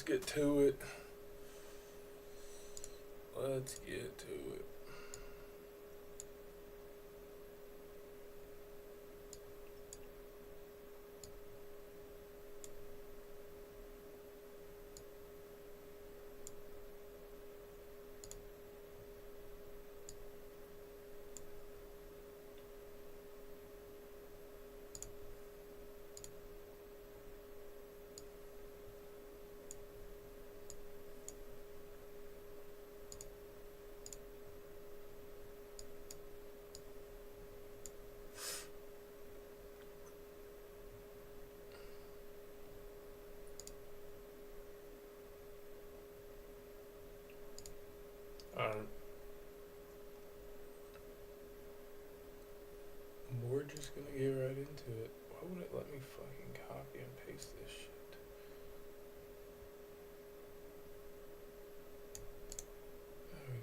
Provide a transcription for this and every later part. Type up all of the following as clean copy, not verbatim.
let's get to it. Let's get to it. Alright. We're just gonna get right into it. Why would it let me fucking copy and paste this shit? There we go.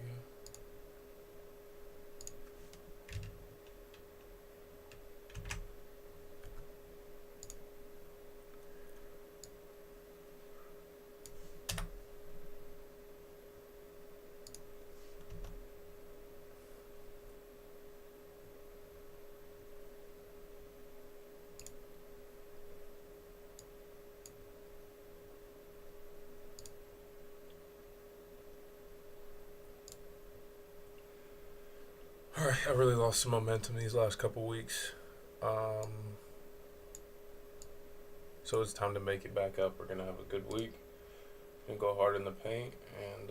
Alright, I really lost some momentum these last couple weeks. So it's time to make it back up. We're going to have a good week. Going to go hard in the paint and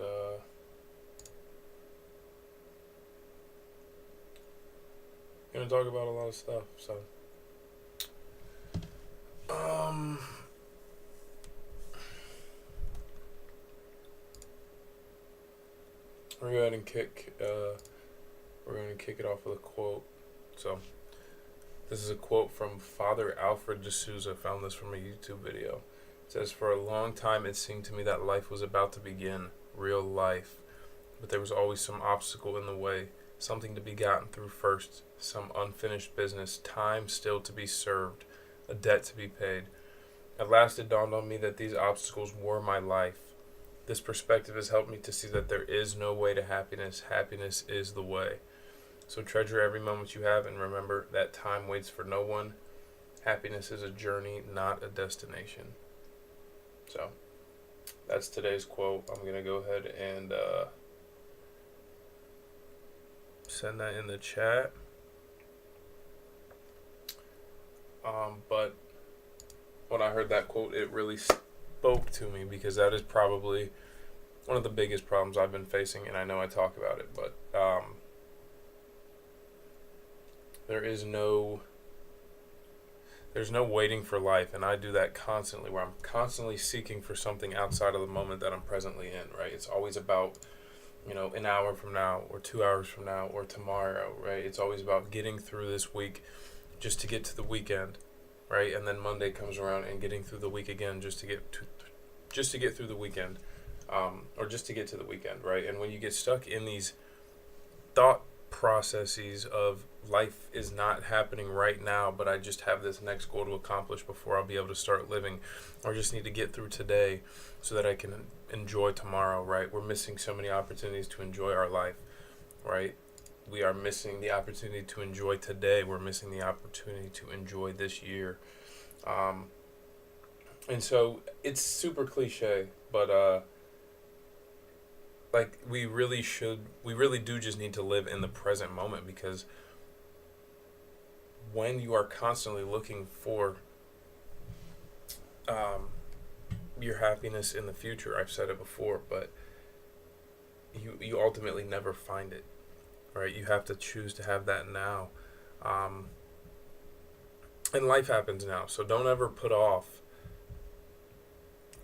going to talk about a lot of stuff. So we're going to go ahead and we're going to kick it off with a quote. So this is a quote from Father Alfred de Souza. I found this from a YouTube video. It says, "For a long time it seemed to me that life was about to begin, real life. But there was always some obstacle in the way, something to be gotten through first, some unfinished business, time still to be served, a debt to be paid. At last it dawned on me that these obstacles were my life. This perspective has helped me to see that there is no way to happiness. Happiness is the way. So treasure every moment you have and remember that time waits for no one. Happiness is a journey, not a destination." So that's today's quote. I'm going to go ahead and send that in the chat. But when I heard that quote, it really spoke to me because that is probably one of the biggest problems I've been facing, and I know I talk about it, but there's no waiting for life, and I do that constantly, where I'm constantly seeking for something outside of the moment that I'm presently in, right? It's always about, an hour from now, or 2 hours from now, or tomorrow, right? It's always about getting through this week just to get to the weekend, right? And then Monday comes around and getting through the week again just to get through the weekend, or just to get to the weekend, right? And when you get stuck in these thought processes of life is not happening right now, but I just have this next goal to accomplish before I'll be able to start living, or just need to get through today so that I can enjoy tomorrow, right? We're missing so many opportunities to enjoy our life, right? We are missing the opportunity to enjoy today. We're missing the opportunity to enjoy this year. And so it's super cliche, but we really do just need to live in the present moment, because when you are constantly looking for your happiness in the future, I've said it before, but you ultimately never find it, right? You have to choose to have that now. And life happens now, so don't ever put off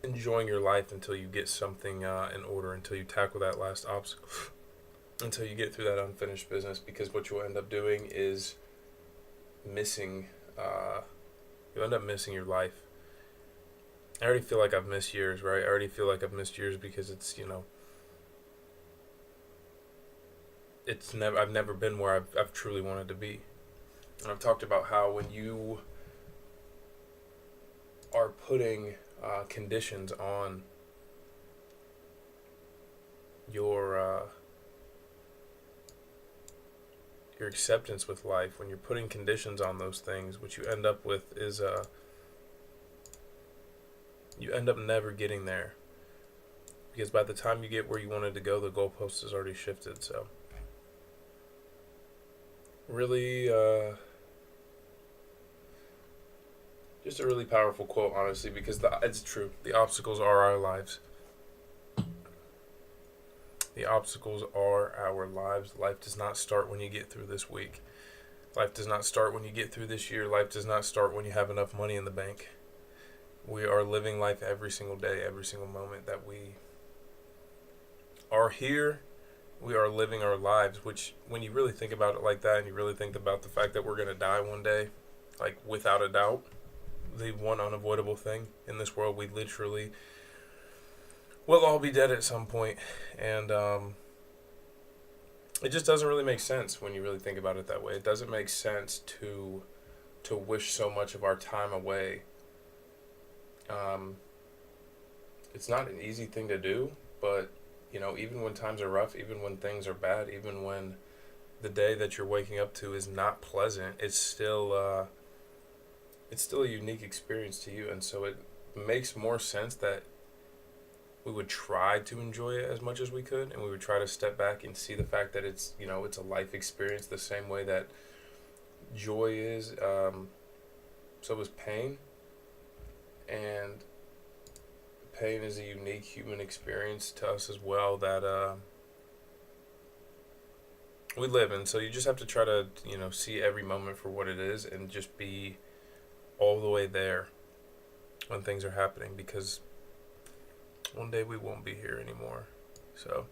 enjoying your life until you get something in order, until you tackle that last obstacle, until you get through that unfinished business, because what you'll end up doing is you'll end up missing your life. I already feel like I've missed years, right? I already feel like I've missed years because it's, I've never been where I've truly wanted to be. And I've talked about how when you are putting conditions on your acceptance with life, when you're putting conditions on those things, what you end up with is you end up never getting there, because by the time you get where you wanted to go, the goalpost has already shifted. So really, just a really powerful quote, honestly, because it's true. The obstacles are our lives. The obstacles are our lives. Life does not start when you get through this week. Life does not start when you get through this year. Life does not start when you have enough money in the bank. We are living life every single day, every single moment that we are here. We are living our lives, which when you really think about it like that, and you really think about the fact that we're going to die one day, like without a doubt, the one unavoidable thing in this world, we literally will all be dead at some point. And it just doesn't really make sense when you really think about it that way. It doesn't make sense to wish so much of our time away. It's not an easy thing to do, but even when times are rough, even when things are bad, even when the day that you're waking up to is not pleasant, it's still a unique experience to you. And so it makes more sense that we would try to enjoy it as much as we could, and we would try to step back and see the fact that it's a life experience the same way that joy is. So is pain, and pain is a unique human experience to us as well that we live in. So you just have to try to see every moment for what it is, and just be all the way there when things are happening, because one day we won't be here anymore. So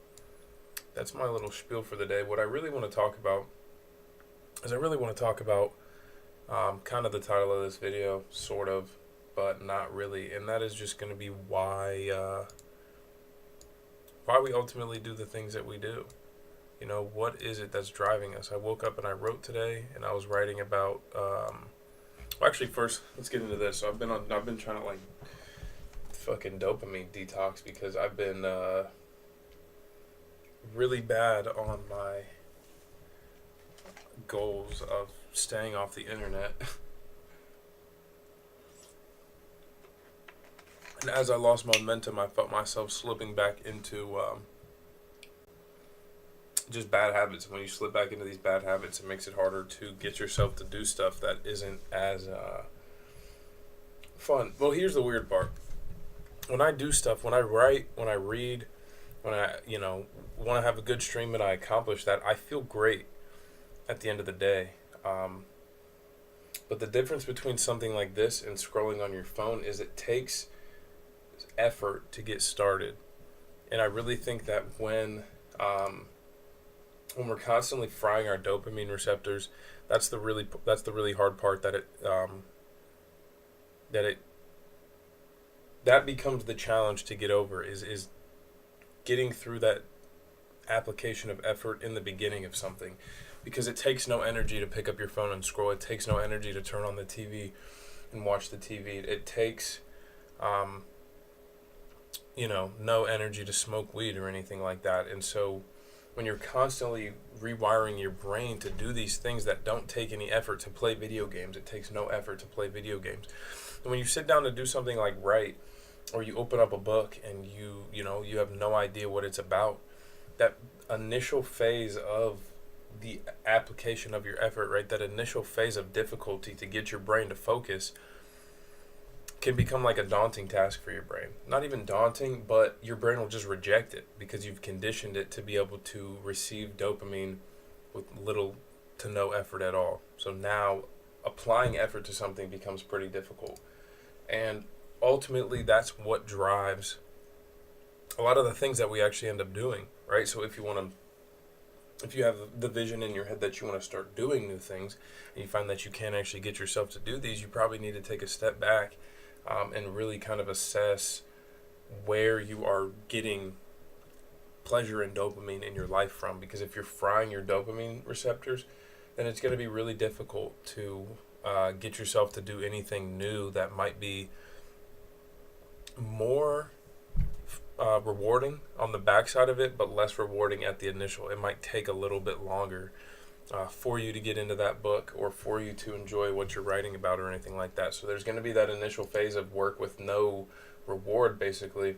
that's my little spiel for the day. What I really want to talk about is kind of the title of this video, sort of, but not really, and that is just going to be why we ultimately do the things that we do. What is it that's driving us? I woke up and I wrote today, and I was writing about. Well, actually, first let's get into this. So I've been trying to fucking dopamine detox, because I've been really bad on my goals of staying off the internet. And as I lost momentum, I felt myself slipping back into just bad habits. When you slip back into these bad habits, it makes it harder to get yourself to do stuff that isn't as fun. Well, here's the weird part. When I do stuff, when I write, when I read, when I, want to have a good stream and I accomplish that, I feel great at the end of the day. But the difference between something like this and scrolling on your phone is it takes effort to get started. And I really think that when we're constantly frying our dopamine receptors, that's the really hard part, that becomes the challenge to get over, is getting through that application of effort in the beginning of something, because it takes no energy to pick up your phone and scroll. It takes no energy to turn on the TV and watch the TV. It takes no energy to smoke weed or anything like that. And so when you're constantly rewiring your brain to do these things that don't take any effort, to play video games, it takes no effort to play video games. And when you sit down to do something like write, or you open up a book and you have no idea what it's about, that initial phase of the application of your effort, right, that initial phase of difficulty to get your brain to focus, can become like a daunting task for your brain. Not even daunting, but your brain will just reject it, because you've conditioned it to be able to receive dopamine with little to no effort at all. So now applying effort to something becomes pretty difficult. And ultimately, that's what drives a lot of the things that we actually end up doing, right? So if you have the vision in your head that you want to start doing new things, and you find that you can't actually get yourself to do these, you probably need to take a step back and really kind of assess where you are getting pleasure and dopamine in your life from. Because if you're frying your dopamine receptors, then it's going to be really difficult to get yourself to do anything new that might be more rewarding on the backside of it, but less rewarding at the initial. It might take a little bit longer for you to get into that book or for you to enjoy what you're writing about or anything like that. So there's going to be that initial phase of work with no reward, basically.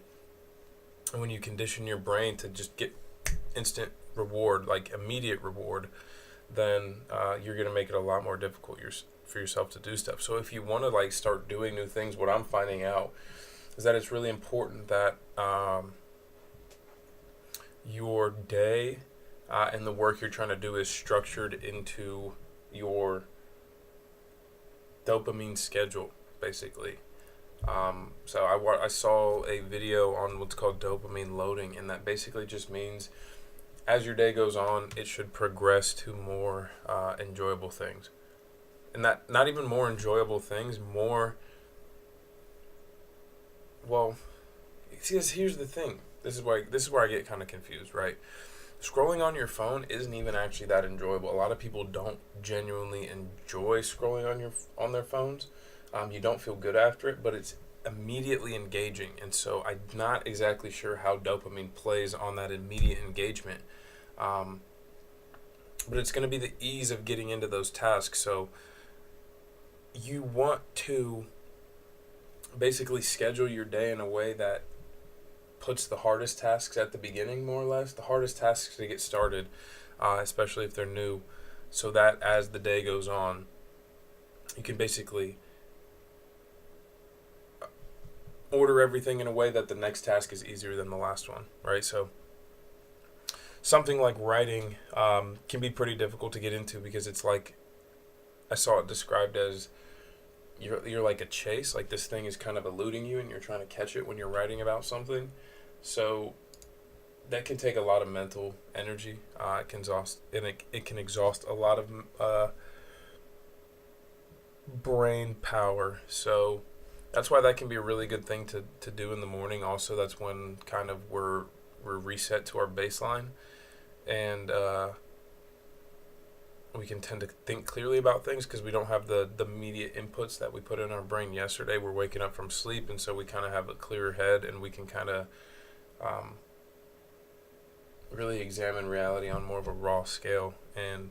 And when you condition your brain to just get instant reward, like immediate reward, then you're going to make it a lot more difficult for yourself to do stuff. So if you want to like start doing new things, what I'm finding out is that it's really important that your day and the work you're trying to do is structured into your dopamine schedule, basically. So I saw a video on what's called dopamine loading, and that basically just means as your day goes on, it should progress to more enjoyable things. And that, not even more enjoyable things, more, well, see, here's the thing. This is where I get kind of confused, right? Scrolling on your phone isn't even actually that enjoyable. A lot of people don't genuinely enjoy scrolling on their phones. You don't feel good after it, but it's immediately engaging. And so I'm not exactly sure how dopamine plays on that immediate engagement. But it's going to be the ease of getting into those tasks. So you want to basically schedule your day in a way that puts the hardest tasks at the beginning, more or less, the hardest tasks to get started, especially if they're new, so that as the day goes on, you can basically order everything in a way that the next task is easier than the last one, right? So something like writing can be pretty difficult to get into because it's like, I saw it described as you're like a chase, like this thing is kind of eluding you and you're trying to catch it when you're writing about something. So that can take a lot of mental energy. It can exhaust a lot of brain power. So that's why that can be a really good thing to do in the morning. Also, that's when kind of we're reset to our baseline, and we can tend to think clearly about things because we don't have the immediate inputs that we put in our brain yesterday. We're waking up from sleep, and so we kind of have a clearer head, and we can kind of really examine reality on more of a raw scale and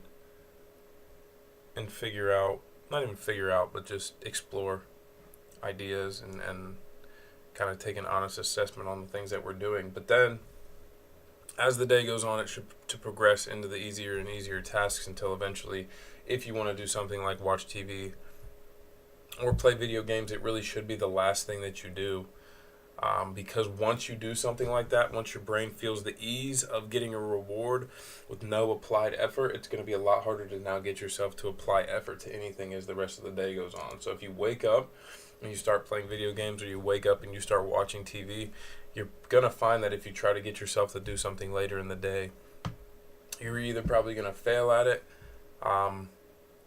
figure out, not even figure out, but just explore ideas and kind of take an honest assessment on the things that we're doing. But then as the day goes on, it should to progress into the easier and easier tasks until eventually, if you want to do something like watch TV or play video games, it really should be the last thing that you do. Because once you do something like that, once your brain feels the ease of getting a reward with no applied effort, it's going to be a lot harder to now get yourself to apply effort to anything as the rest of the day goes on. So if you wake up and you start playing video games, or you wake up and you start watching TV, you're going to find that if you try to get yourself to do something later in the day, you're either probably going to fail at it,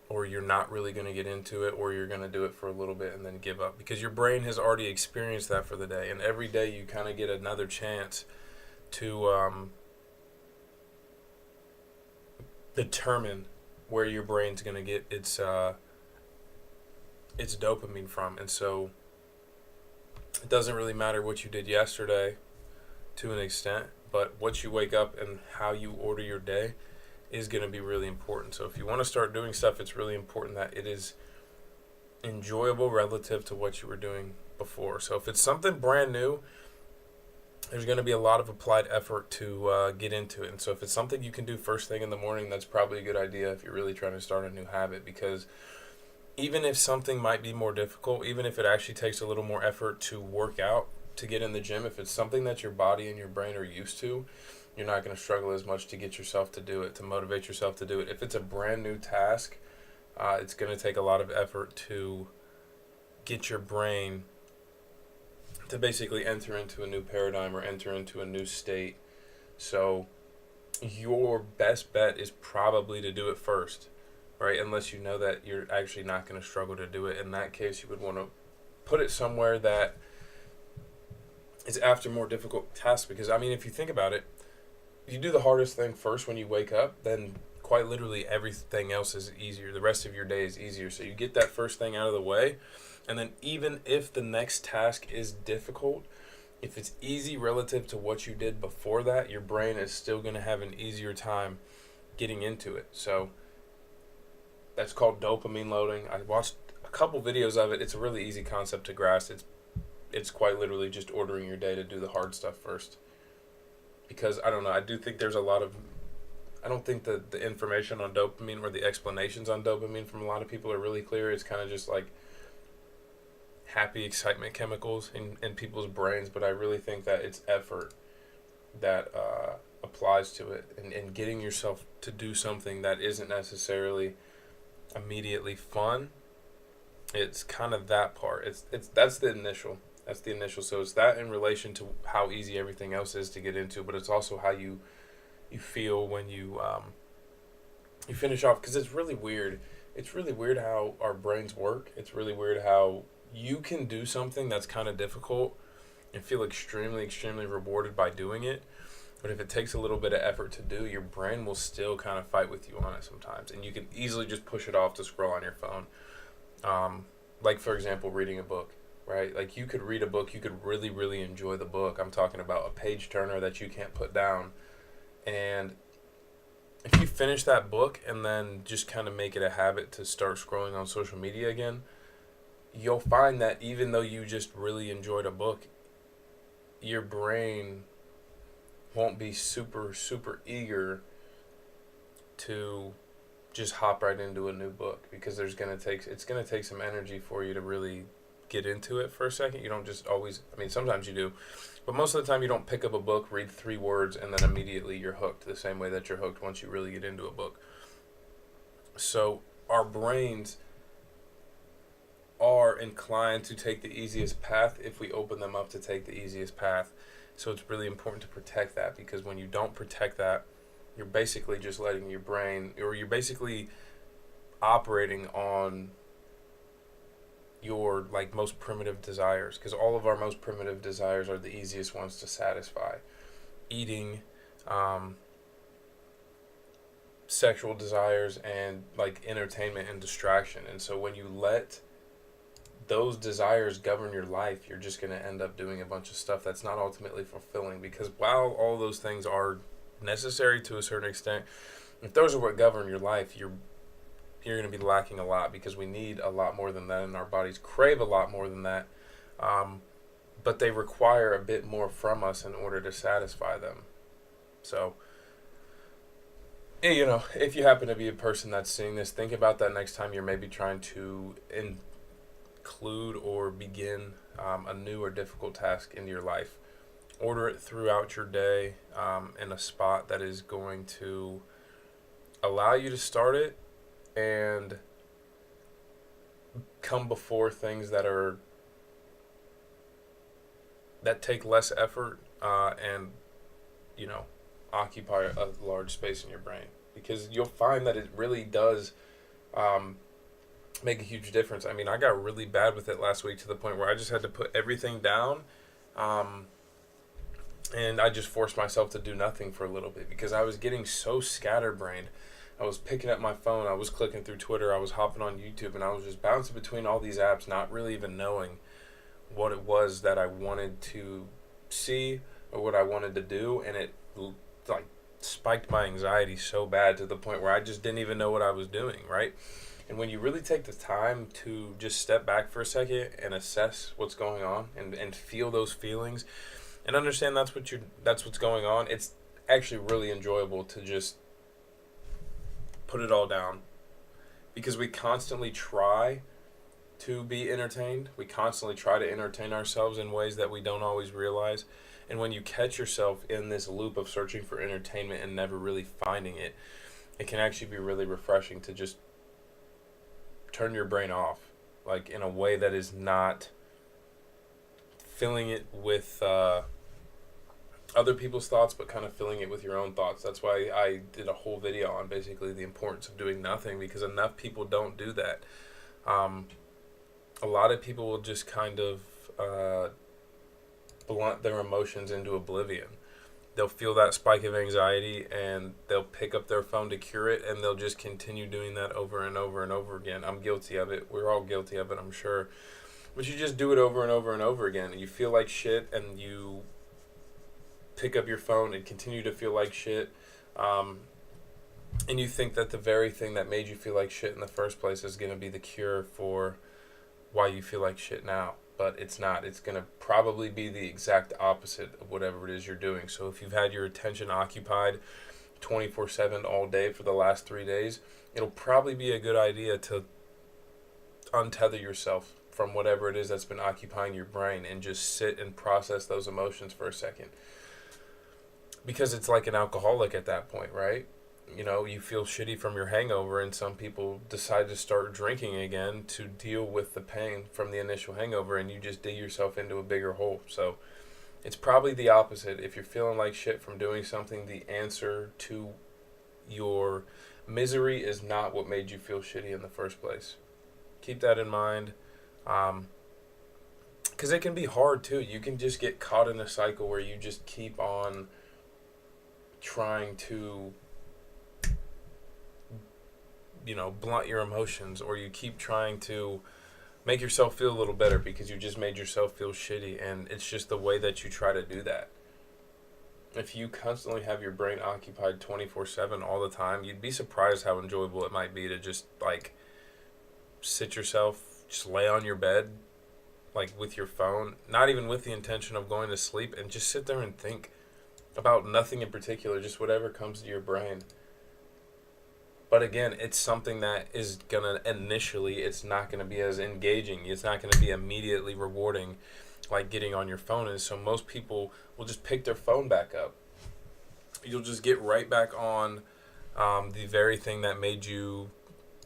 or you're not really going to get into it, or you're going to do it for a little bit and then give up, because your brain has already experienced that for the day. And every day you kind of get another chance to determine where your brain's going to get its dopamine from. And so it doesn't really matter what you did yesterday to an extent, but what you wake up and how you order your day is going to be really important. So if you want to start doing stuff, it's really important that it is enjoyable relative to what you were doing before. So if it's something brand new, there's going to be a lot of applied effort to get into it. And so if it's something you can do first thing in the morning, that's probably a good idea if you're really trying to start a new habit. Because even if something might be more difficult, even if it actually takes a little more effort to work out, to get in the gym, if it's something that your body and your brain are used to, you're not going to struggle as much to get yourself to do it, to motivate yourself to do it. If it's a brand new task, it's going to take a lot of effort to get your brain to basically enter into a new paradigm or enter into a new state. So your best bet is probably to do it first, right? Unless you know that you're actually not going to struggle to do it. In that case, you would want to put it somewhere that is after more difficult tasks. Because, I mean, if you think about it, if you do the hardest thing first when you wake up, then quite literally everything else is easier. The rest of your day is easier. So you get that first thing out of the way, and then even if the next task is difficult, if it's easy relative to what you did before that, your brain is still going to have an easier time getting into it. So that's called dopamine loading. I watched a couple videos of it. It's a really easy concept to grasp. It's quite literally just ordering your day to do the hard stuff first. Because I don't know, I do think there's a lot of, I don't think that the information on dopamine or the explanations on dopamine from a lot of people are really clear. It's kind of just like happy excitement chemicals in people's brains, but I really think that it's effort that applies to it, and getting yourself to do something that isn't necessarily immediately fun. It's kind of that part. It's that's the initial. That's the initial. So it's that in relation to how easy everything else is to get into, but it's also how you feel when you finish off, because it's really weird. It's really weird how our brains work. It's really weird how you can do something that's kind of difficult and feel extremely rewarded by doing it. But if it takes a little bit of effort to do, your brain will still kind of fight with you on it sometimes. And you can easily just push it off to scroll on your phone. Like, for example, reading a book, right? Like, you could read a book, you could really enjoy the book. I'm talking about a page turner that you can't put down. And if you finish that book and then just kind of make it a habit to start scrolling on social media again, you'll find that even though you just really enjoyed a book, your brain won't be super eager to just hop right into a new book, because it's going to take some energy for you to really get into it for a second. You don't just always, I mean, sometimes you do, but most of the time you don't pick up a book, read 3 words, and then immediately you're hooked the same way that you're hooked once you really get into a book. So our brains are inclined to take the easiest path if we open them up to take the easiest path. So it's really important to protect that, because when you don't protect that, you're basically just letting your brain, or you're basically operating on your like most primitive desires, because all of our most primitive desires are the easiest ones to satisfy. Eating, sexual desires, and like entertainment and distraction. And so when you let those desires govern your life, you're just going to end up doing a bunch of stuff that's not ultimately fulfilling, because while all those things are necessary to a certain extent, if those are what govern your life, you're going to be lacking a lot, because we need a lot more than that, and our bodies crave a lot more than that, but they require a bit more from us in order to satisfy them. So, you know, if you happen to be a person that's seeing this, think about that next time you're maybe trying to include or begin a new or difficult task into your life. Order it throughout your day in a spot that is going to allow you to start it and come before things that take less effort and, you know, occupy a large space in your brain, because you'll find that it really does make a huge difference. I mean, I got really bad with it last week to the point where I just had to put everything down, and I just forced myself to do nothing for a little bit, because I was getting so scatterbrained. I was picking up my phone, I was clicking through Twitter, I was hopping on YouTube, and I was just bouncing between all these apps, not really even knowing what it was that I wanted to see or what I wanted to do, and it like spiked my anxiety so bad to the point where I just didn't even know what I was doing, right? And when you really take the time to just step back for a second and assess what's going on, and feel those feelings and understand that's what's going on, it's actually really enjoyable to just put it all down, because we constantly try to be entertained. We constantly try to entertain ourselves in ways that we don't always realize. And when you catch yourself in this loop of searching for entertainment and never really finding it, it can actually be really refreshing to just turn your brain off, like in a way that is not filling it with other people's thoughts, but kind of filling it with your own thoughts. That's why I did a whole video on basically the importance of doing nothing, because enough people don't do that. A lot of people will just kind of blunt their emotions into oblivion. They'll feel that spike of anxiety and they'll pick up their phone to cure it, and they'll just continue doing that over and over and over again. I'm guilty of it. We're all guilty of it, I'm sure. But you just do it over and over and over again, and you feel like shit, and you pick up your phone and continue to feel like shit. And you think that the very thing that made you feel like shit in the first place is going to be the cure for why you feel like shit now. But it's not. It's going to probably be the exact opposite of whatever it is you're doing. So if you've had your attention occupied 24/7 all day for the last 3 days, it'll probably be a good idea to untether yourself from whatever it is that's been occupying your brain and just sit and process those emotions for a second. Because it's like an alcoholic at that point, right? You know, you feel shitty from your hangover, and some people decide to start drinking again to deal with the pain from the initial hangover, and you just dig yourself into a bigger hole. So it's probably the opposite. If you're feeling like shit from doing something, the answer to your misery is not what made you feel shitty in the first place. Keep that in mind. Because it can be hard too. You can just get caught in a cycle where you just keep on trying to, blunt your emotions, or you keep trying to make yourself feel a little better because you just made yourself feel shitty, and it's just the way that you try to do that. If you constantly have your brain occupied 24/7 all the time, you'd be surprised how enjoyable it might be to just, sit yourself, just lay on your bed, with your phone, not even with the intention of going to sleep, and just sit there and think about nothing in particular, just whatever comes to your brain. But again, it's something that is going to, initially, it's not going to be as engaging. It's not going to be immediately rewarding like getting on your phone is. So most people will just pick their phone back up. You'll just get right back on the very thing that made you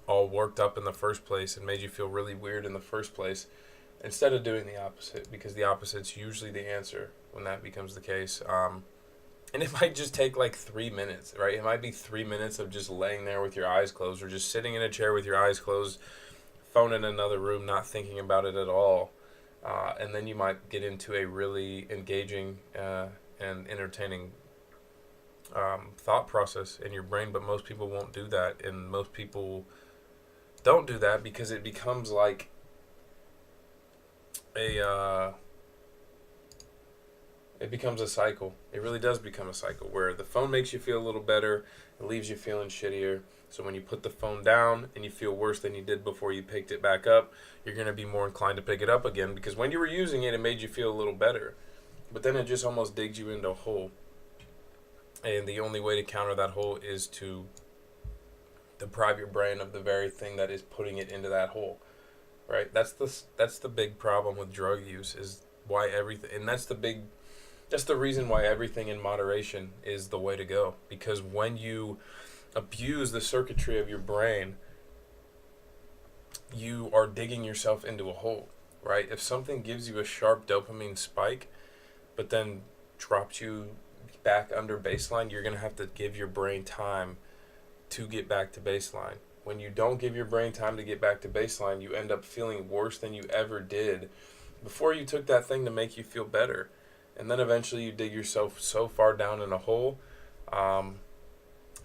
all worked up in the first place and made you feel really weird in the first place, instead of doing the opposite, because the opposite's usually the answer when that becomes the case. And it might just take 3 minutes, right? It might be 3 minutes of just laying there with your eyes closed, or just sitting in a chair with your eyes closed, phone in another room, not thinking about it at all. And then you might get into a really engaging and entertaining thought process in your brain. But most people won't do that, and most people don't do that because it becomes like it becomes a cycle. It really does become a cycle where the phone makes you feel a little better, it leaves you feeling shittier. So when you put the phone down and you feel worse than you did before you picked it back up, you're going to be more inclined to pick it up again, because when you were using it, it made you feel a little better. But then it just almost digs you into a hole. And the only way to counter that hole is to deprive your brain of the very thing that is putting it into that hole. Right? That's the big problem with drug use, is why everything, and that's the reason why everything in moderation is the way to go. Because when you abuse the circuitry of your brain, you are digging yourself into a hole, right? If something gives you a sharp dopamine spike, but then drops you back under baseline, you're going to have to give your brain time to get back to baseline. When you don't give your brain time to get back to baseline, you end up feeling worse than you ever did before you took that thing to make you feel better. And then eventually you dig yourself so far down in a hole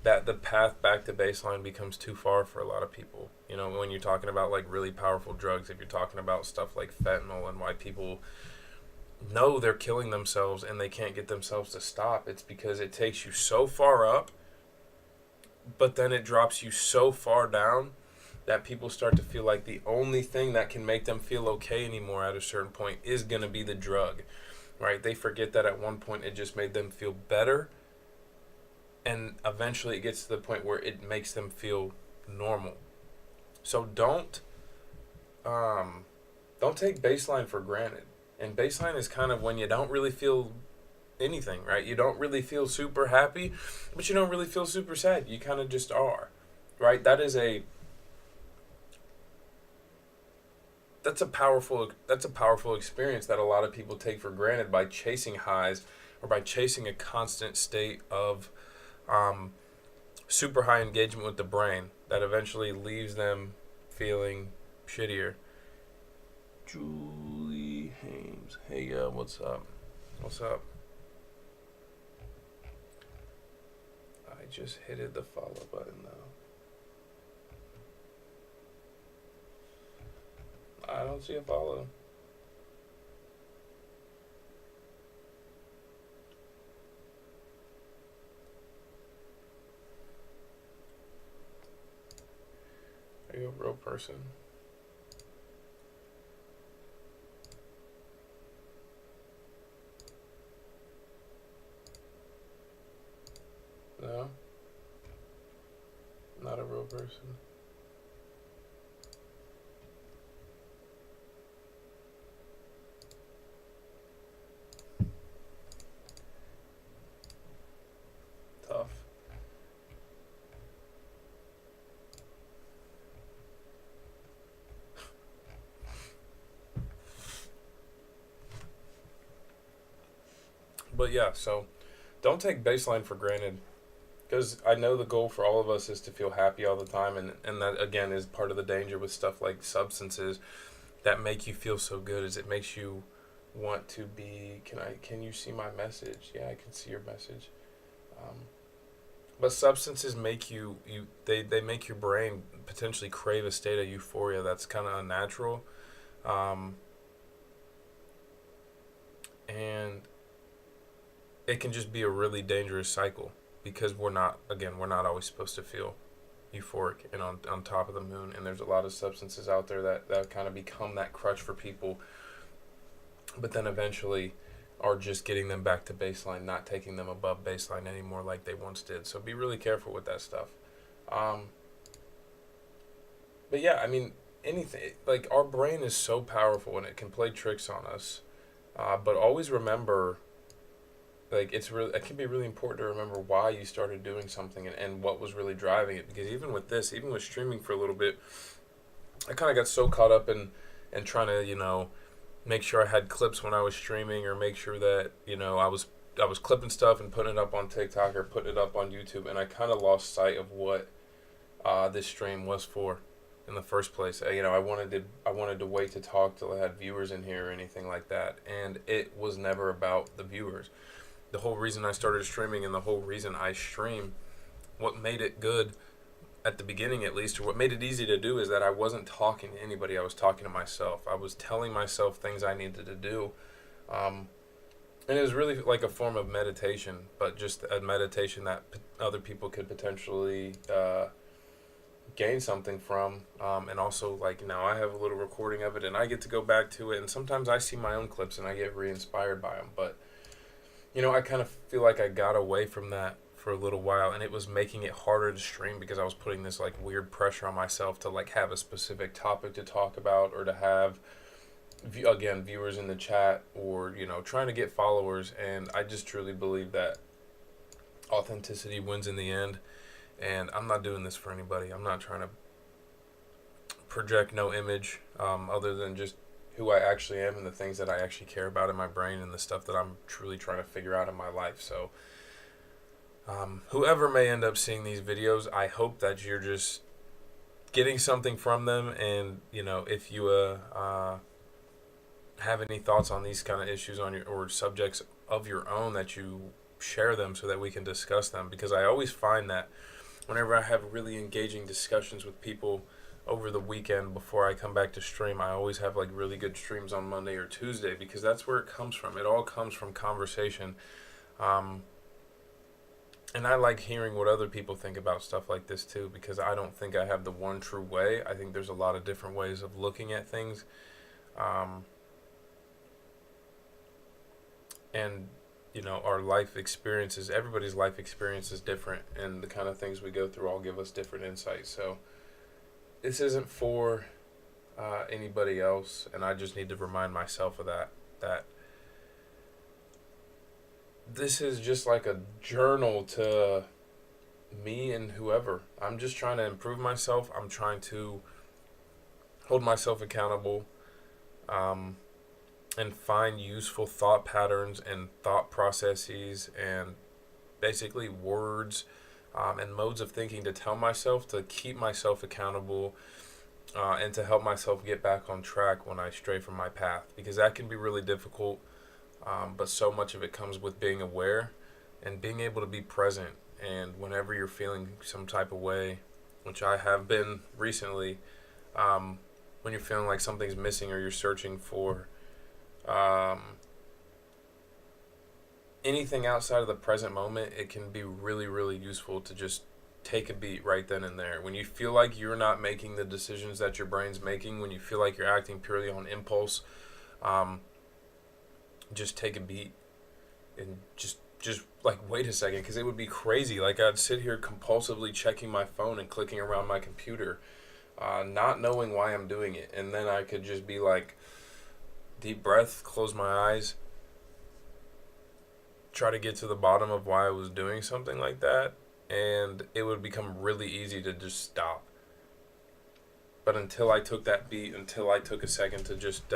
that the path back to baseline becomes too far for a lot of people. You know, when you're talking about really powerful drugs, if you're talking about stuff like fentanyl and why people know they're killing themselves and they can't get themselves to stop, it's because it takes you so far up, but then it drops you so far down that people start to feel like the only thing that can make them feel okay anymore at a certain point is going to be the drug. Right? They forget that at one point it just made them feel better, and eventually it gets to the point where it makes them feel normal. So don't take baseline for granted. And baseline is kind of when you don't really feel anything, right? You don't really feel super happy, but you don't really feel super sad. You kind of just are, right? That's a powerful experience that a lot of people take for granted by chasing highs, or by chasing a constant state of super high engagement with the brain that eventually leaves them feeling shittier. Julie Hames, hey, what's up? What's up? I just hit the follow button though. I don't see a follow. Are you a real person? No? Not a real person. Tough. But yeah, so don't take baseline for granted, because I know the goal for all of us is to feel happy all the time, and that again is part of the danger with stuff like substances that make you feel so good, is it makes you want to be. Can you see my message? Yeah, I can see your message. um, but substances make they make your brain potentially crave a state of euphoria that's kind of unnatural. um, and it can just be a really dangerous cycle, because we're not always supposed to feel euphoric and on top of the moon, and there's a lot of substances out there that kind of become that crutch for people, but then eventually are just getting them back to baseline, not taking them above baseline anymore like they once did. So be really careful with that stuff. um, but yeah, I mean, anything, like, our brain is so powerful and it can play tricks on us, but always remember, like, it can be really important to remember why you started doing something, and what was really driving it, because even with streaming for a little bit, I kind of got so caught up in trying to, make sure I had clips when I was streaming, or make sure that, I was clipping stuff and putting it up on TikTok or putting it up on YouTube, and I kind of lost sight of what this stream was for in the first place. I wanted to wait to talk till I had viewers in here or anything like that, and it was never about the viewers. The whole reason I started streaming, and the whole reason I stream, what made it good at the beginning, at least, or what made it easy to do, is that I wasn't talking to anybody. I was talking to myself. I was telling myself things I needed to do. And it was really like a form of meditation, but just a meditation that other people could potentially gain something from. And also, like, now I have a little recording of it, and I get to go back to it, and sometimes I see my own clips and I get re-inspired by them. But I kind of feel like I got away from that for a little while, and it was making it harder to stream, because I was putting this like weird pressure on myself to like have a specific topic to talk about, or to have viewers in the chat, or trying to get followers. And I just truly believe that authenticity wins in the end, and I'm not doing this for anybody. I'm not trying to project no image, other than just who I actually am, and the things that I actually care about in my brain, and the stuff that I'm truly trying to figure out in my life. So whoever may end up seeing these videos, I hope that you're just getting something from them. And if you have any thoughts on these kind of issues or subjects of your own, that you share them so that we can discuss them, because I always find that whenever I have really engaging discussions with people over the weekend before I come back to stream, I always have like really good streams on Monday or Tuesday, because that's where it comes from. It all comes from conversation. And I like hearing what other people think about stuff like this too, because I don't think I have the one true way. I think there's a lot of different ways of looking at things. And our life experiences, everybody's life experience is different, and the kind of things we go through all give us different insights. So this isn't for anybody else, and I just need to remind myself of that this is just like a journal to me and whoever. I'm just trying to improve myself. I'm trying to hold myself accountable, and find useful thought patterns and thought processes, and basically words, and modes of thinking to tell myself to keep myself accountable, and to help myself get back on track when I stray from my path, because that can be really difficult. But so much of it comes with being aware and being able to be present. And whenever you're feeling some type of way, which I have been recently, when you're feeling like something's missing, or you're searching for anything outside of the present moment, it can be really, really useful to just take a beat right then and there. When you feel like you're not making the decisions that your brain's making, when you feel like you're acting purely on impulse, just take a beat and just like wait a second, because it would be crazy. Like I'd sit here compulsively checking my phone and clicking around my computer, not knowing why I'm doing it, and then I could just be like, deep breath, close my eyes, try to get to the bottom of why I was doing something like that, and it would become really easy to just stop. But until I took that beat, until I took a second to just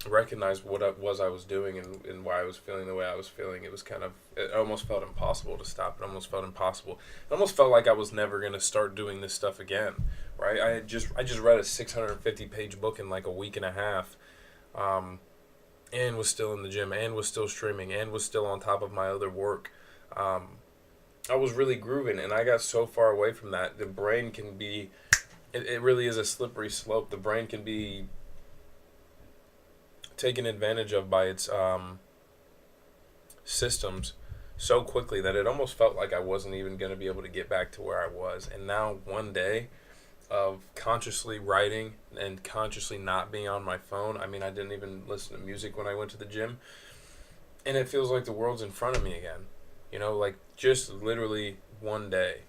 recognize what it was I was doing and why I was feeling the way I was feeling, it almost felt impossible to stop. It almost felt impossible. It almost felt like I was never going to start doing this stuff again, right? I just read a 650-page book in like a week and a half, and was still in the gym, and was still streaming, and was still on top of my other work. I was really grooving, and I got so far away from that. The brain can be, it really is a slippery slope. The brain can be taken advantage of by its systems so quickly that it almost felt like I wasn't even going to be able to get back to where I was. And now one day of consciously writing and consciously not being on my phone, I mean, I didn't even listen to music when I went to the gym, and it feels like the world's in front of me again. You know, like just literally one day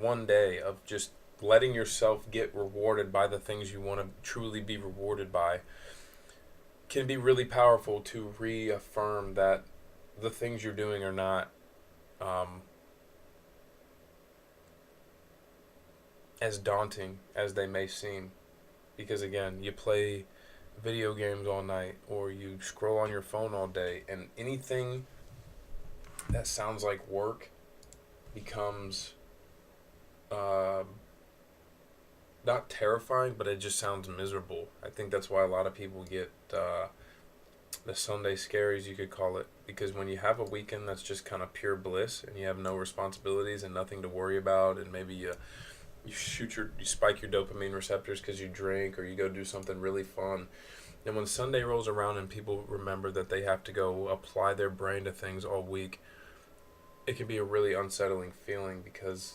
of just letting yourself get rewarded by the things you want to truly be rewarded by can be really powerful to reaffirm that the things you're doing are not as daunting as they may seem. Because again, you play video games all night, or you scroll on your phone all day, and anything that sounds like work becomes not terrifying, but it just sounds miserable. I think that's why a lot of people get the Sunday scaries, you could call it, because when you have a weekend that's just kind of pure bliss and you have no responsibilities and nothing to worry about, and maybe you spike your dopamine receptors because you drink or you go do something really fun, and when Sunday rolls around and people remember that they have to go apply their brain to things all week, it can be a really unsettling feeling, because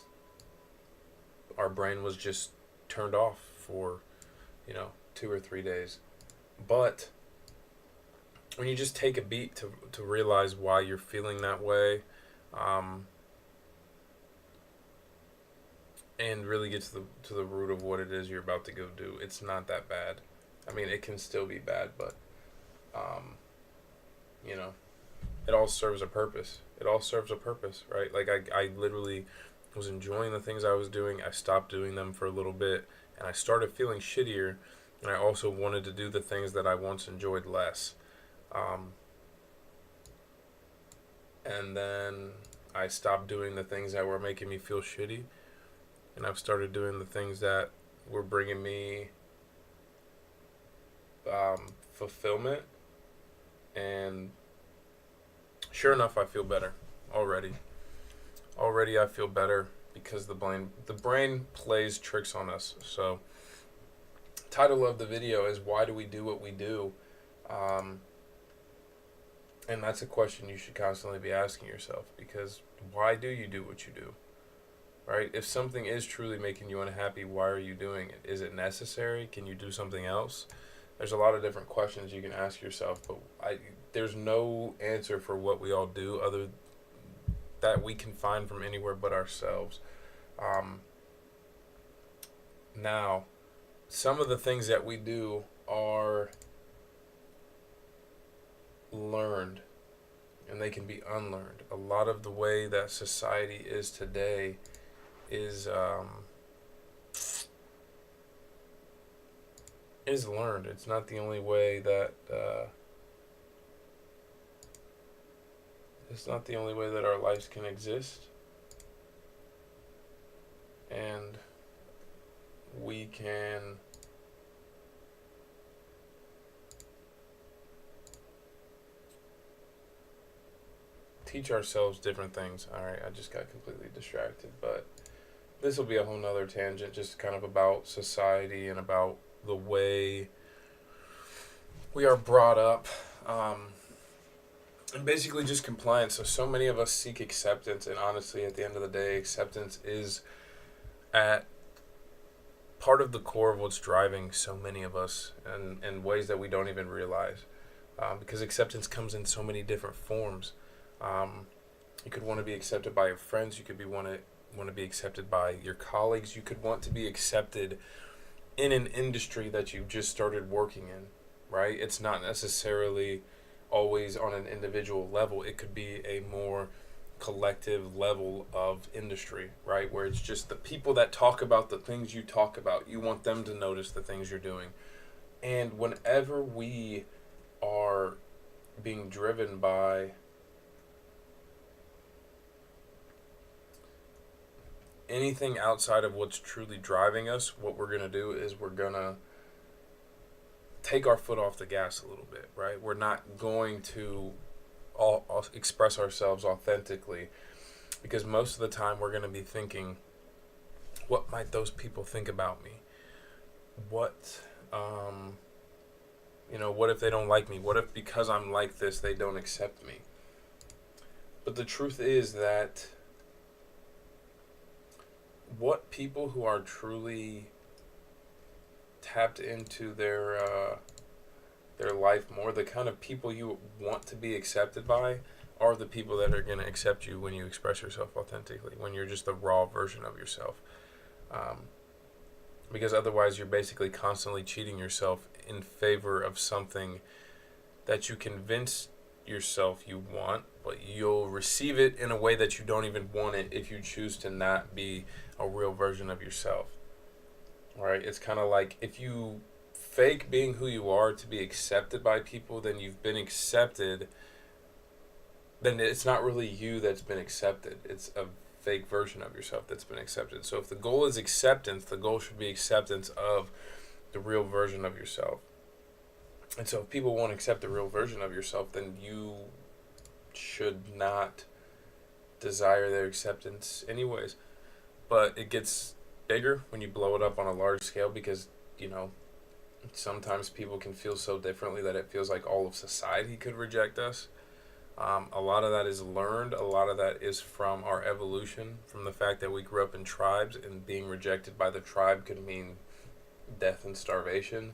our brain was just turned off for 2 or 3 days. But when you just take a beat to realize why you're feeling that way, and really get to the root of what it is you're about to go do, it's not that bad. I mean, it can still be bad, but it all serves a purpose. It all serves a purpose, right? Like I literally was enjoying the things I was doing. I stopped doing them for a little bit, and I started feeling shittier, and I also wanted to do the things that I once enjoyed less. And then I stopped doing the things that were making me feel shitty, and I've started doing the things that were bringing me fulfillment, and sure enough, I feel better already. Already I feel better, because the brain plays tricks on us. So title of the video is why do we do what we do? And that's a question you should constantly be asking yourself, because why do you do what you do? Right? If something is truly making you unhappy, why are you doing it? Is it necessary? Can you do something else? There's a lot of different questions you can ask yourself, but there's no answer for what we all do other that we can find from anywhere but ourselves. Now, some of the things that we do are learned, and they can be unlearned. A lot of the way that society is today is learned. It's not the only way that our lives can exist, and we can teach ourselves different things. Alright, I just got completely distracted, but this will be a whole nother tangent, just kind of about society and about the way we are brought up. And basically just compliance. So many of us seek acceptance, and honestly, at the end of the day, acceptance is at part of the core of what's driving so many of us, and in ways that we don't even realize. Because acceptance comes in so many different forms. You could want to be accepted by your friends. You could want to be accepted by your colleagues. You could want to be accepted in an industry that you just started working in, right? It's not necessarily always on an individual level. It could be a more collective level of industry, right? Where it's just the people that talk about the things you talk about. You want them to notice the things you're doing. And whenever we are being driven by anything outside of what's truly driving us, what we're going to do is we're going to take our foot off the gas a little bit, right? We're not going to all express ourselves authentically, because most of the time we're going to be thinking, what might those people think about me? What, what if they don't like me? What if because I'm like this, they don't accept me? But the truth is that what people who are truly tapped into their life more, the kind of people you want to be accepted by, are the people that are going to accept you when you express yourself authentically, when you're just the raw version of yourself. Because otherwise you're basically constantly cheating yourself in favor of something that you convince yourself you want, but you'll receive it in a way that you don't even want it if you choose to not be a real version of yourself. Right? It's kind of like if you fake being who you are to be accepted by people, then you've been accepted. Then it's not really you that's been accepted. It's a fake version of yourself that's been accepted. So if the goal is acceptance, the goal should be acceptance of the real version of yourself. And so if people won't accept the real version of yourself, then you should not desire their acceptance anyways. But it gets bigger when you blow it up on a large scale, because, sometimes people can feel so differently that it feels like all of society could reject us. A lot of that is learned. A lot of that is from our evolution, from the fact that we grew up in tribes, and being rejected by the tribe could mean death and starvation.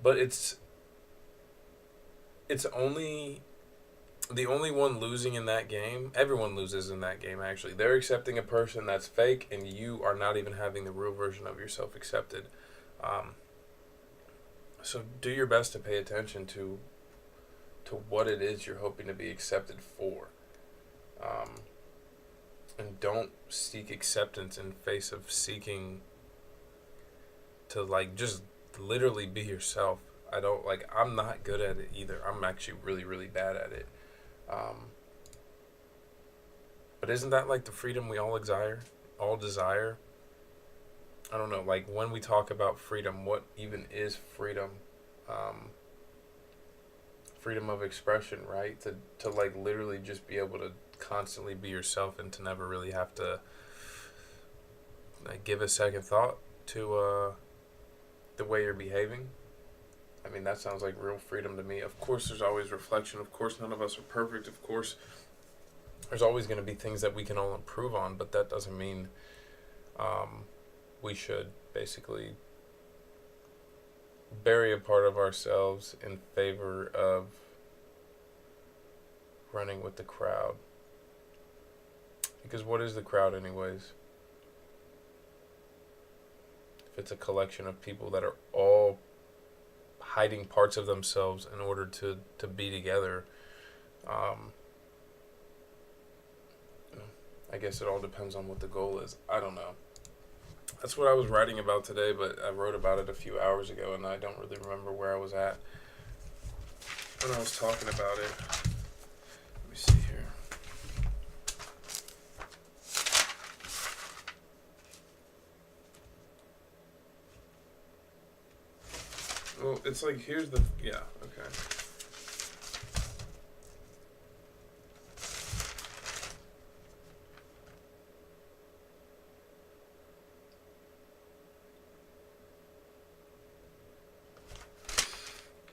But it's only the only one losing in that game. Everyone loses in that game, actually. They're accepting a person that's fake, and you are not even having the real version of yourself accepted. So do your best to pay attention to what it is you're hoping to be accepted for. And don't seek acceptance in face of seeking to, just literally be yourself. I'm not good at it either. I'm actually really, really bad at it. But isn't that the freedom we all desire? I don't know, when we talk about freedom, what even is freedom? Freedom of expression, right? To literally just be able to constantly be yourself, and to never really have to give a second thought to the way you're behaving. I mean, that sounds like real freedom to me. Of course, there's always reflection. Of course, none of us are perfect. Of course, there's always going to be things that we can all improve on, but that doesn't mean we should basically bury a part of ourselves in favor of running with the crowd. Because what is the crowd anyways? If it's a collection of people that are all hiding parts of themselves in order to be together, I guess it all depends on what the goal is. I don't know. That's what I was writing about today, but I wrote about it a few hours ago, and I don't really remember where I was at when I was talking about it. Let me see here. Well, it's here's the, yeah, okay.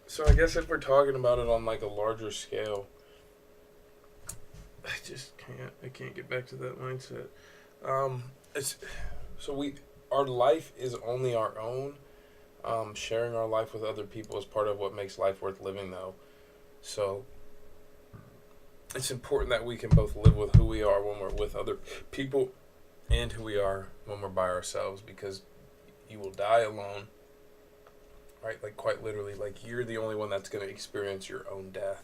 So I guess if we're talking about it on a larger scale, can't get back to that mindset. It's so we our life is only our own. Sharing our life with other people is part of what makes life worth living, though. So it's important that we can both live with who we are when we're with other people and who we are when we're by ourselves, because you will die alone, right? Like, quite literally, like, you're the only one that's going to experience your own death.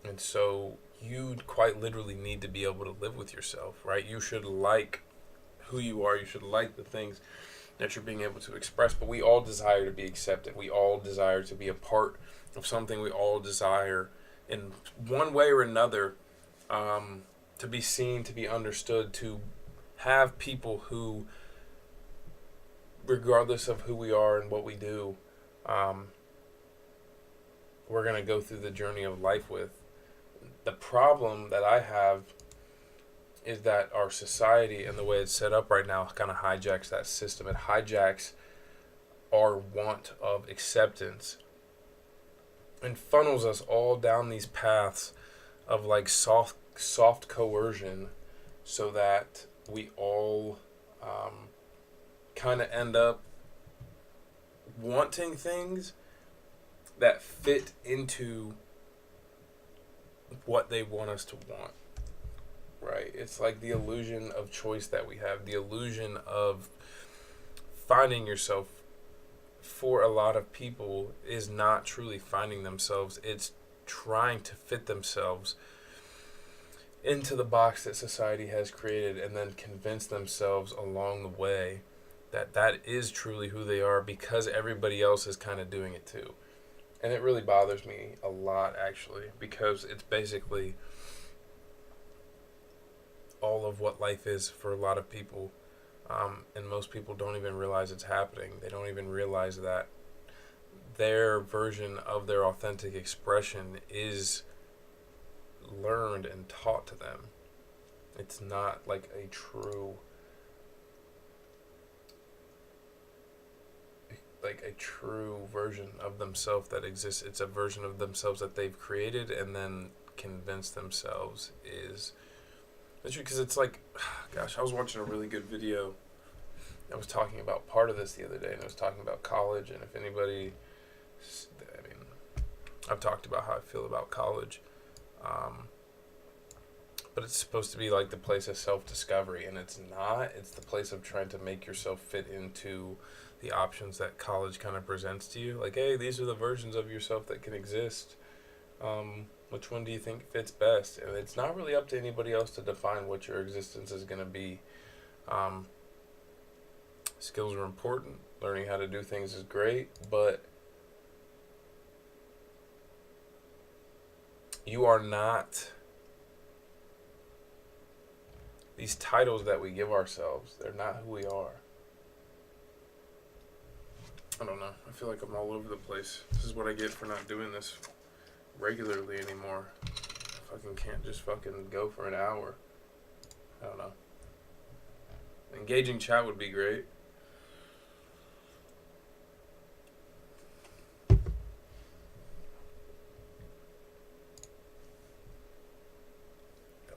And so you quite literally need to be able to live with yourself, right? You should like who you are. You should like the things that you're being able to express. But we all desire to be accepted. We all desire to be a part of something. We all desire, in one way or another, to be seen, to be understood, to have people who, regardless of who we are and what we do, we're going to go through the journey of life with. The problem that I have is that our society and the way it's set up right now kind of hijacks that system. It hijacks our want of acceptance and funnels us all down these paths of like soft coercion, so that we all kind of end up wanting things that fit into what they want us to want, right? It's like the illusion of choice that we have, the illusion of finding yourself. For a lot of people, is not truly finding themselves. It's trying to fit themselves into the box that society has created, and then convince themselves along the way that that is truly who they are, because everybody else is kind of doing it too. And it really bothers me a lot, actually, because it's basically all of what life is for a lot of people. And most people don't even realize it's happening. They don't even realize that their version of their authentic expression is learned and taught to them. It's not like a true version of themselves that exists. It's a version of themselves that they've created and then convinced themselves is. Because it's like, gosh, I was watching a really good video that was talking about part of this the other day, and it was talking about college. And if anybody, I mean, I've talked about how I feel about college, but it's supposed to be like the place of self-discovery, and it's not. It's the place of trying to make yourself fit into the options that college kind of presents to you. Like, hey, these are the versions of yourself that can exist. Which one do you think fits best? And it's not really up to anybody else to define what your existence is going to be. Skills are important. Learning how to do things is great, but you are not. These titles that we give ourselves, they're not who we are. I don't know. I feel like I'm all over the place. This is what I get for not doing this regularly anymore. Fucking can't just fucking go for an hour. I don't know. Engaging chat would be great. I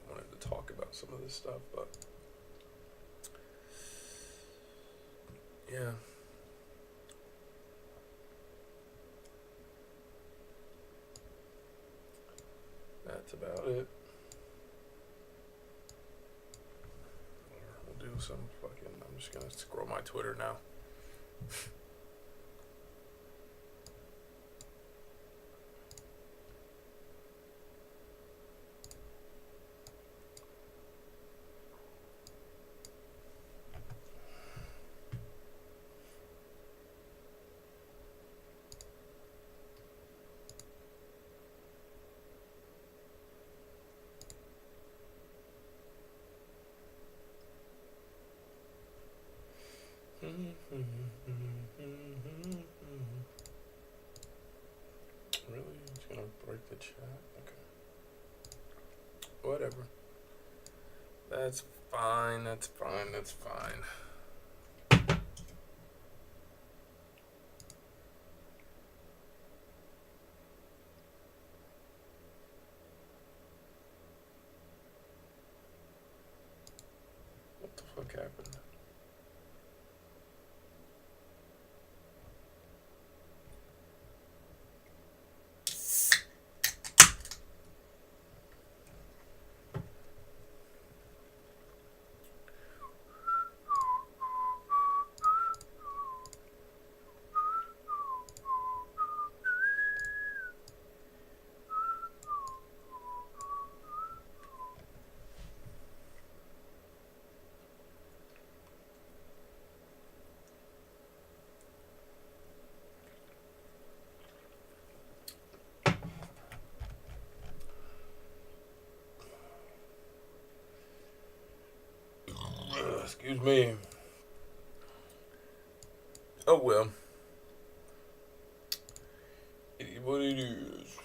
wanted to talk about some of this stuff, but yeah. That's about it. We'll do some fucking. I'm just gonna scroll my Twitter now. Really? It's gonna break the chat? Okay. Whatever. That's fine. That's fine. That's fine. What the fuck happened? Excuse me. Oh well. It is what it is.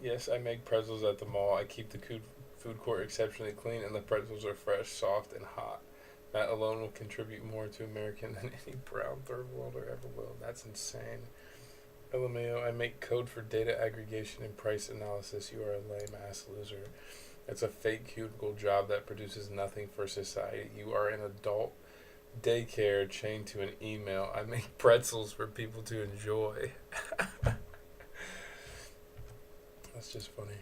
Yes, I make pretzels at the mall. I keep the food court exceptionally clean, and the pretzels are fresh, soft, and hot. That alone will contribute more to American than any brown third worlder ever will. That's insane. LMAO, I make code for data aggregation and price analysis. You are a lame ass loser. It's a fake cubicle job that produces nothing for society. You are an adult daycare chained to an email. I make pretzels for people to enjoy. That's just funny.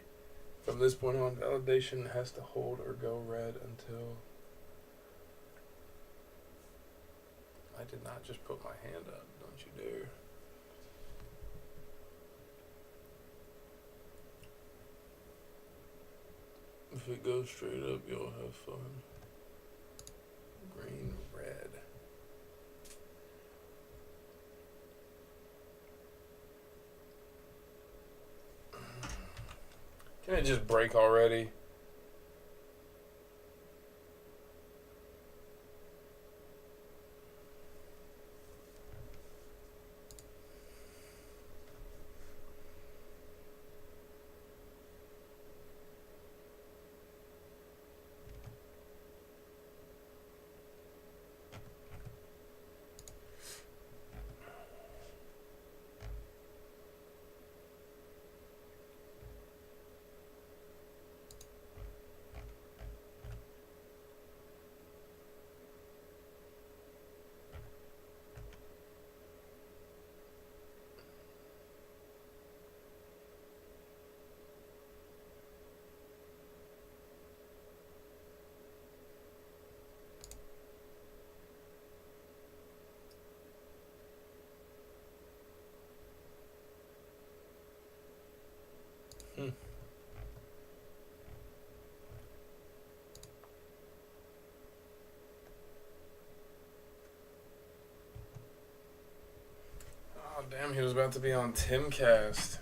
From this point on, validation has to hold or go red until... I did not just put my hand up. Don't you dare. If it goes straight up, you'll have fun. Green, red. Can it just break already? Oh, damn, he was about to be on Timcast.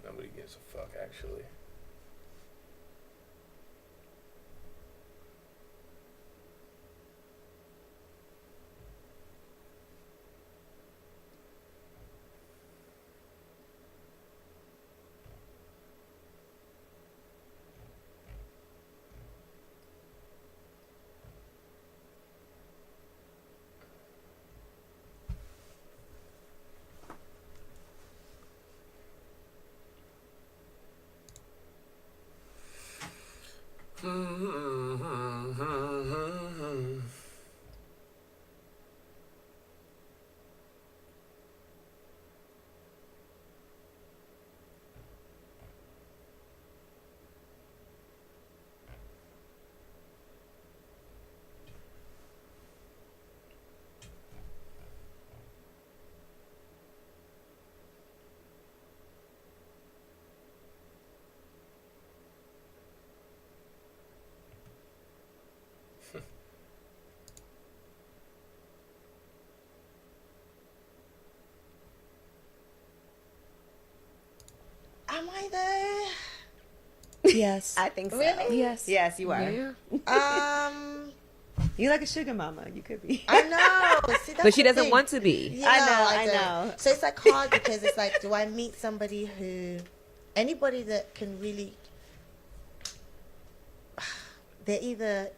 Nobody gives a fuck, actually. Am I there? Yes. I think so. Really? Yes. Yes, you are. Yeah. You like a sugar mama. You could be. I know. See, that's But she the doesn't thing. want to be. You I don't. know. So it's like hard because it's like, do I meet somebody who, anybody that can really, they're either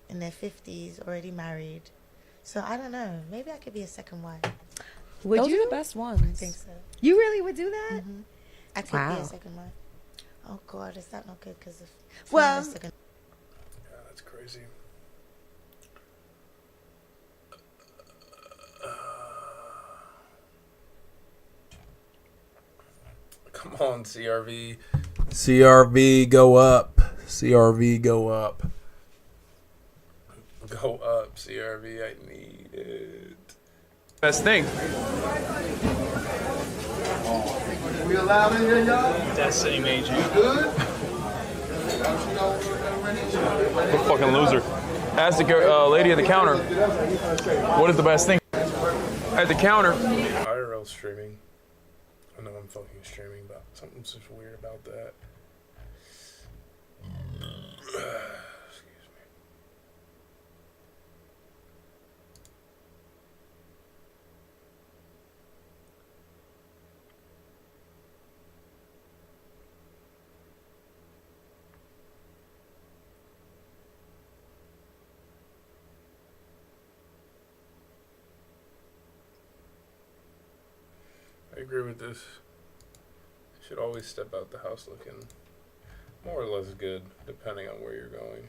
in their 50s, already married. So I don't know. Maybe I could be a second wife. Would Those you? are the best ones. I think so. You really would do that? Mm-hmm. I could be Wow. a second wife. Oh God, is that not good? Because if Well- second. Yeah, that's crazy. Come on, CRV. CRV, go up. CRV, go up. Go up, CRV. I need it. Best thing. We allowed in here, y'all? Destiny made you. Good? What a fucking loser. Ask the lady at the counter, what is the best thing? At the counter. IRL streaming. I know I'm fucking streaming, but something's just weird about that. Excuse me. I agree with this. You should always step out the house looking more or less good, depending on where you're going.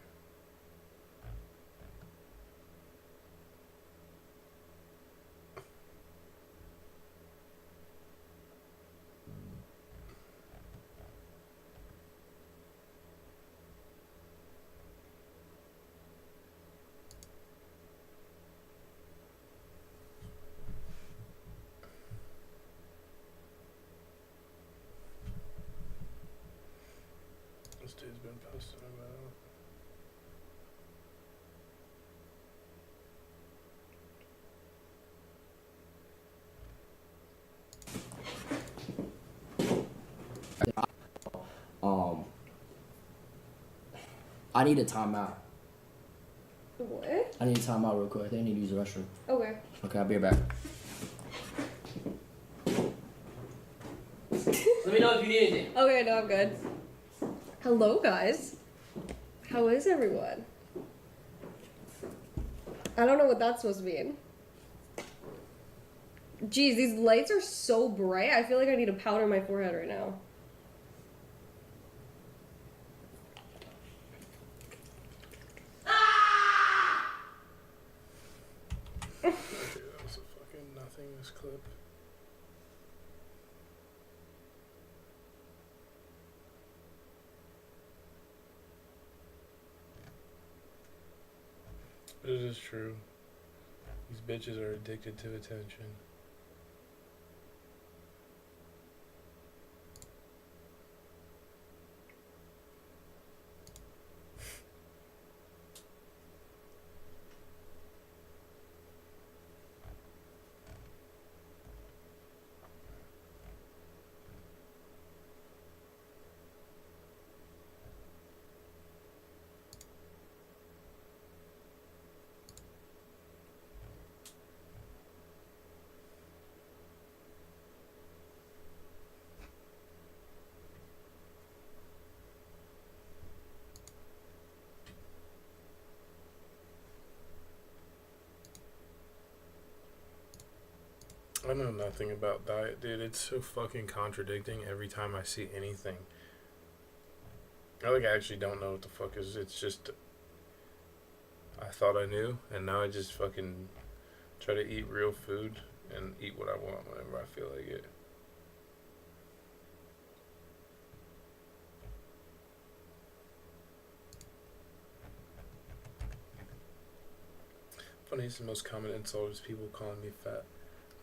This dude's been posting about. I need a timeout. What? I need a timeout real quick. I think I need to use the restroom. Okay. Okay, I'll be right back. Let me know if you need anything. Okay, no, I'm good. Hello, guys. How is everyone? I don't know what that's supposed to mean. Jeez, these lights are so bright. I feel like I need to powder my forehead right now. Dude, that was a fucking nothingness clip. But it is true. These bitches are addicted to attention. I know nothing about diet, dude. It's so fucking contradicting every time I see anything. I actually don't know what the fuck is. It's just I thought I knew, and now I just fucking try to eat real food and eat what I want whenever I feel like it. Funniest and most common insult is people calling me fat.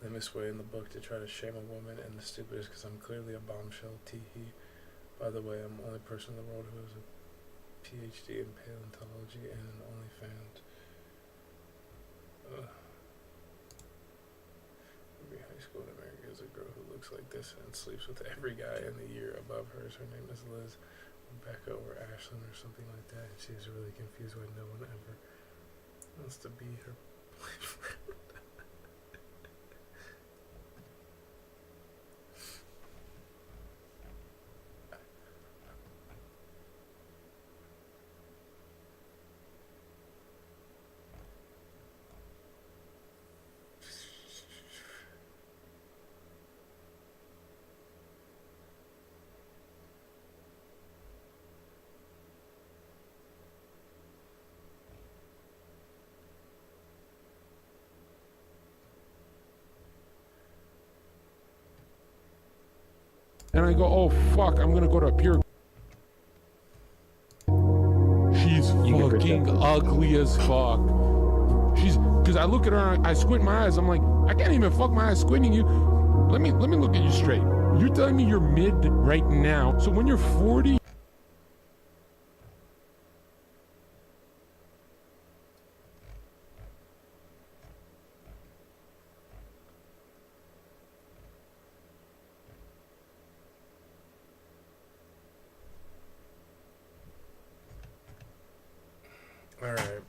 Lamest way in the book to try to shame a woman, and the stupidest because I'm clearly a bombshell. Teehee. By the way, I'm the only person in the world who has a PhD in paleontology and an OnlyFans. Every high school in America is a girl who looks like this and sleeps with every guy in the year above hers. Her name is Liz, Rebecca, or Ashlyn, or something like that. And she was really confused why no one ever wants to be her boyfriend. And I go, oh fuck, I'm gonna go to a pure. She's fucking ugly as fuck. She's, cause I look at her, I squint my eyes. I'm like, I can't even fuck my eyes squinting you. Let me look at you straight. You're telling me you're mid right now. So when you're 40. Alright.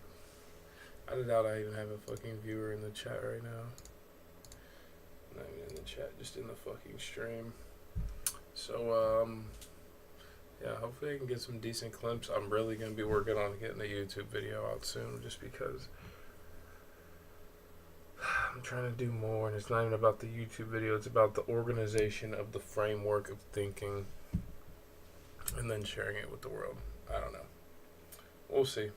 I doubt I even have a fucking viewer in the chat right now. Not even in the chat, just in the fucking stream. So, yeah, hopefully I can get some decent clips. I'm really going to be working on getting a YouTube video out soon just because I'm trying to do more, and it's not even about the YouTube video, it's about the organization of the framework of thinking and then sharing it with the world. I don't know. We'll see.